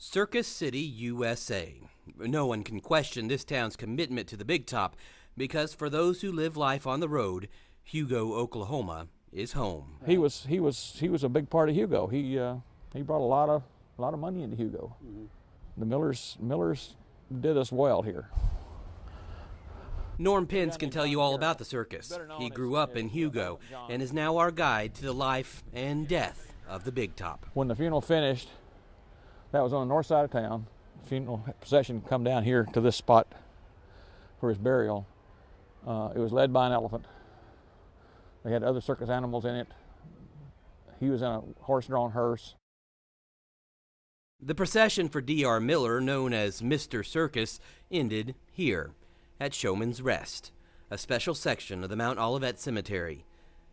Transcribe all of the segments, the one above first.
Circus City, USA. No one can question this town's commitment to the big top, because for those who live life on the road, Hugo, Oklahoma is home. He was a big part of Hugo. He brought a lot of money into Hugo. The Millers did us well here. Norm Pence can tell you all about the circus. He grew up in Hugo and is now our guide to the life and death of the big top. When the funeral finished, that was on the north side of town. The funeral procession come down here to this spot for his burial. It was led by an elephant. They had other circus animals in it. He was in a horse-drawn hearse. The procession for D.R. Miller, known as Mr. Circus, ended here at Showman's Rest, a special section of the Mount Olivet Cemetery.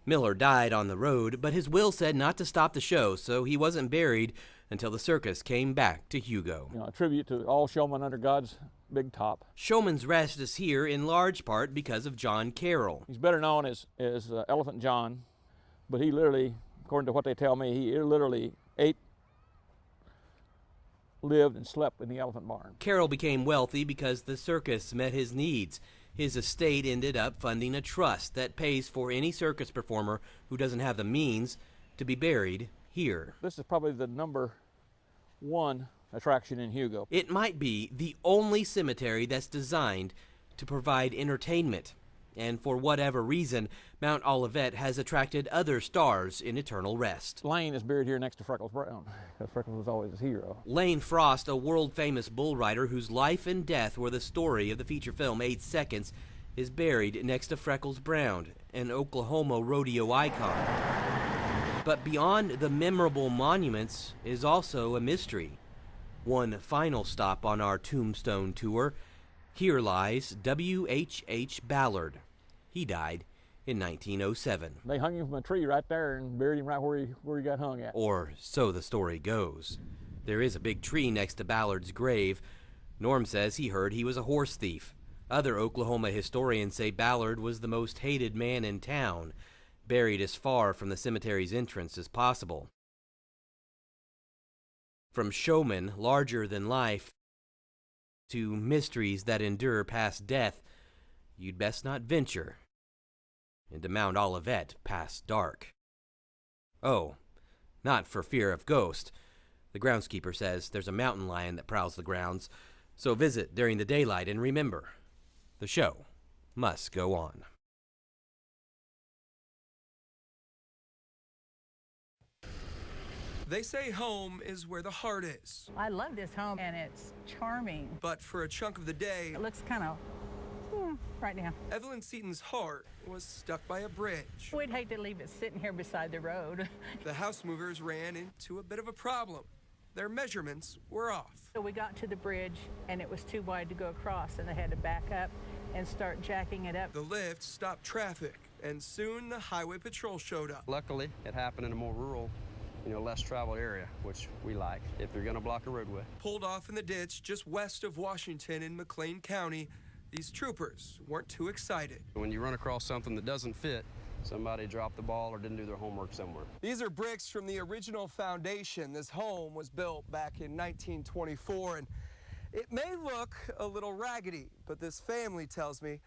Miller died on the road, but his will said not to stop the show, so he wasn't buried until the circus came back to Hugo. A tribute to all showmen under God's big top. Showman's Rest is here in large part because of John Carroll. He's better known as Elephant John, but he literally, according to what they tell me, he literally ate, lived, and slept in the elephant barn. Carroll became wealthy because the circus met his needs. His estate ended up funding a trust that pays for any circus performer who doesn't have the means to be buried here. This is probably the #1 attraction in Hugo. It might be the only cemetery that's designed to provide entertainment. And for whatever reason, Mount Olivet has attracted other stars in eternal rest. Lane is buried here next to Freckles Brown, because Freckles was always his hero. Lane Frost, a world-famous bull rider whose life and death were the story of the feature film 8 Seconds, is buried next to Freckles Brown, an Oklahoma rodeo icon. But beyond the memorable monuments is also a mystery. One final stop on our tombstone tour. Here lies W.H.H. Ballard. He died in 1907. They hung him from a tree right there and buried him right where he got hung at. Or so the story goes. There is a big tree next to Ballard's grave. Norm says he heard he was a horse thief. Other Oklahoma historians say Ballard was the most hated man in town, buried as far from the cemetery's entrance as possible. From showmen larger than life to mysteries that endure past death, you'd best not venture into Mount Olivet past dark. Oh, not for fear of ghosts. The groundskeeper says there's a mountain lion that prowls the grounds, so visit during the daylight and remember, the show must go on. They say home is where the heart is. I love this home, and it's charming. But for a chunk of the day, It looks kind of right now. Evelyn Seaton's heart was stuck by a bridge. We'd hate to leave it sitting here beside the road. The house movers ran into a bit of a problem. Their measurements were off. So we got to the bridge, and it was too wide to go across, and they had to back up and start jacking it up. The lift stopped traffic, and soon the highway patrol showed up. Luckily, it happened in a more rural, less traveled area, which we like, if they're gonna block a roadway. Pulled off in the ditch just west of Washington in McLean County, these troopers weren't too excited. When you run across something that doesn't fit, somebody dropped the ball or didn't do their homework somewhere. These are bricks from the original foundation. This home was built back in 1924, and it may look a little raggedy, but this family tells me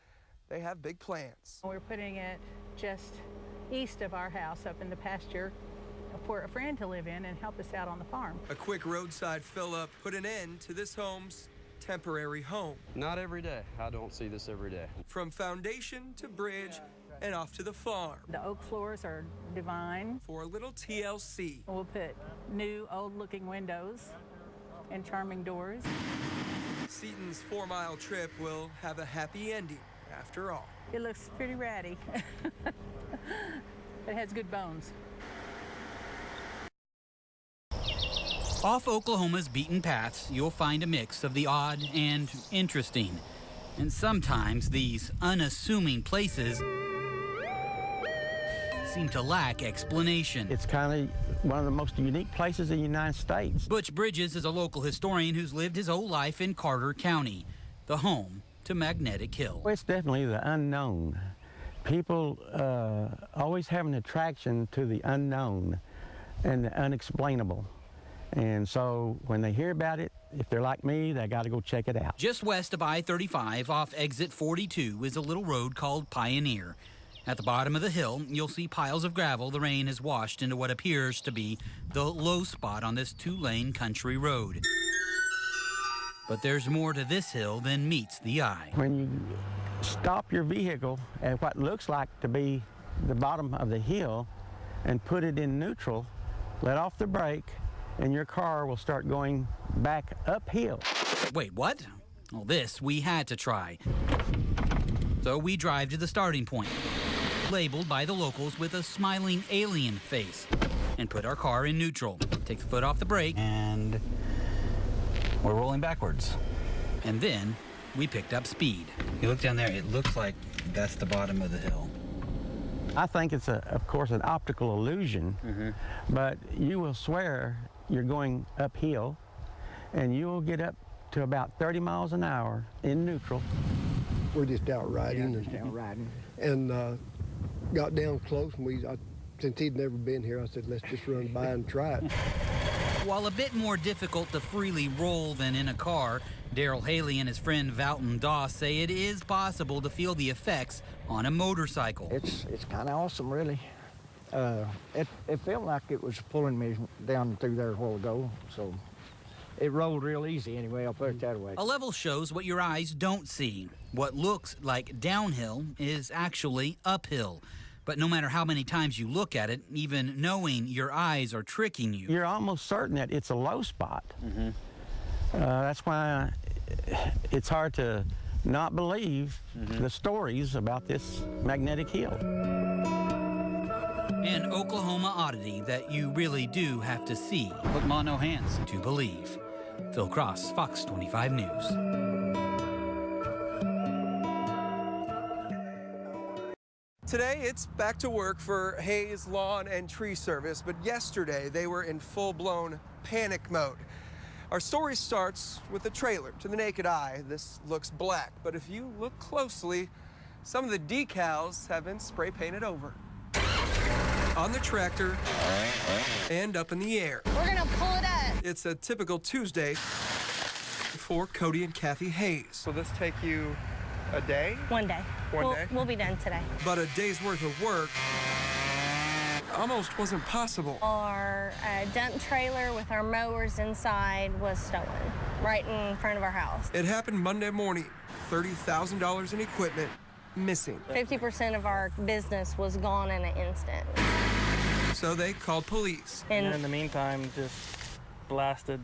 they have big plans. We're putting it just east of our house up in the pasture for a friend to live in and help us out on the farm. A quick roadside fill-up put an end to this home's temporary home. Not every day. I don't see this every day. From foundation to bridge and off to the farm. The oak floors are divine. For a little TLC. We'll put new, old-looking windows and charming doors. Seaton's 4-mile trip will have a happy ending, after all. It looks pretty ratty. It has good bones. Off Oklahoma's beaten paths, you'll find a mix of the odd and interesting. And sometimes these unassuming places seem to lack explanation. It's kind of one of the most unique places in the United States. Butch Bridges is a local historian who's lived his whole life in Carter County, the home to Magnetic Hill. Well, it's definitely the unknown. People always have an attraction to the unknown and the unexplainable. And so when they hear about it, if they're like me, they got to go check it out. Just west of I-35 off exit 42 is a little road called Pioneer. At the bottom of the hill, you'll see piles of gravel the rain has washed into what appears to be the low spot on this two-lane country road. But there's more to this hill than meets the eye. When you stop your vehicle at what looks like to be the bottom of the hill and put it in neutral, let off the brake, and your car will start going back uphill. Wait, what? Well, this we had to try. So we drive to the starting point, labeled by the locals with a smiling alien face, and put our car in neutral. Take the foot off the brake, and we're rolling backwards. And then we picked up speed. You look down there, it looks like that's the bottom of the hill. I think it's, of course, an optical illusion, but you will swear you're going uphill, and you will get up to about 30 miles an hour in neutral. We're just out riding. Yeah, just out riding. And got down close, and since he'd never been here, I said, let's just run by and try it. While a bit more difficult to freely roll than in a car, Daryl Haley and his friend Valton Doss say it is possible to feel the effects on a motorcycle. It's kind of awesome, really. It felt like it was pulling me down through there a while ago, so it rolled real easy anyway, I'll put it that way. A level shows what your eyes don't see. What looks like downhill is actually uphill. But no matter how many times you look at it, even knowing your eyes are tricking you, You're almost certain that it's a low spot. That's why it's hard to not believe the stories about this magnetic hill. An Oklahoma oddity that you really do have to see. Look, Ma, no hands. To believe. Phil Cross, Fox 25 News. Today, it's back to work for Hayes Lawn and Tree Service, but yesterday they were in full-blown panic mode. Our story starts with the trailer. To the naked eye, this looks black, but if you look closely, some of the decals have been spray painted over. On the tractor and up in the air. We're gonna pull it up. It's a typical Tuesday for Cody and Kathy Hayes. Will this take you a day? One day. One day? We'll be done today. But a day's worth of work almost wasn't possible. Our dump trailer with our mowers inside was stolen right in front of our house. It happened Monday morning. $30,000 in equipment missing. 50% of our business was gone in an instant. So they called police. And in the meantime, just blasted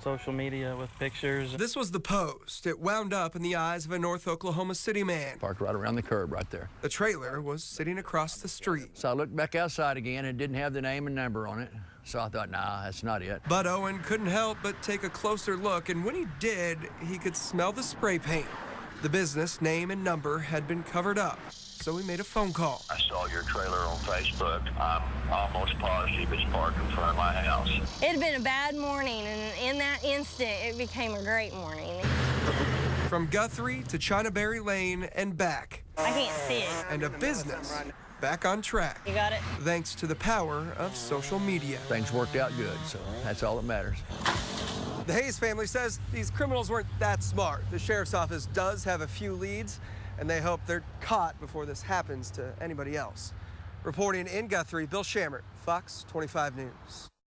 social media with pictures. This was the post. It wound up in the eyes of a North Oklahoma City man. Parked right around the curb right there. The trailer was sitting across the street. So I looked back outside again and it didn't have the name and number on it. So I thought, nah, that's not it. Bud Owen couldn't help but take a closer look, and when he did, he could smell the spray paint. The business name and number had been covered up, so we made a phone call. I saw your trailer on Facebook. I'm almost positive it's parked in front of my house. it had been a bad morning, and in that instant, it became a great morning. From Guthrie to Chinaberry Lane and back. I can't see it. And a business back on track. You got it? Thanks to the power of social media. Things worked out good, so that's all that matters. The Hayes family says these criminals weren't that smart. The sheriff's office does have a few leads, and they hope they're caught before this happens to anybody else. Reporting in Guthrie, Bill Schammert, Fox 25 News.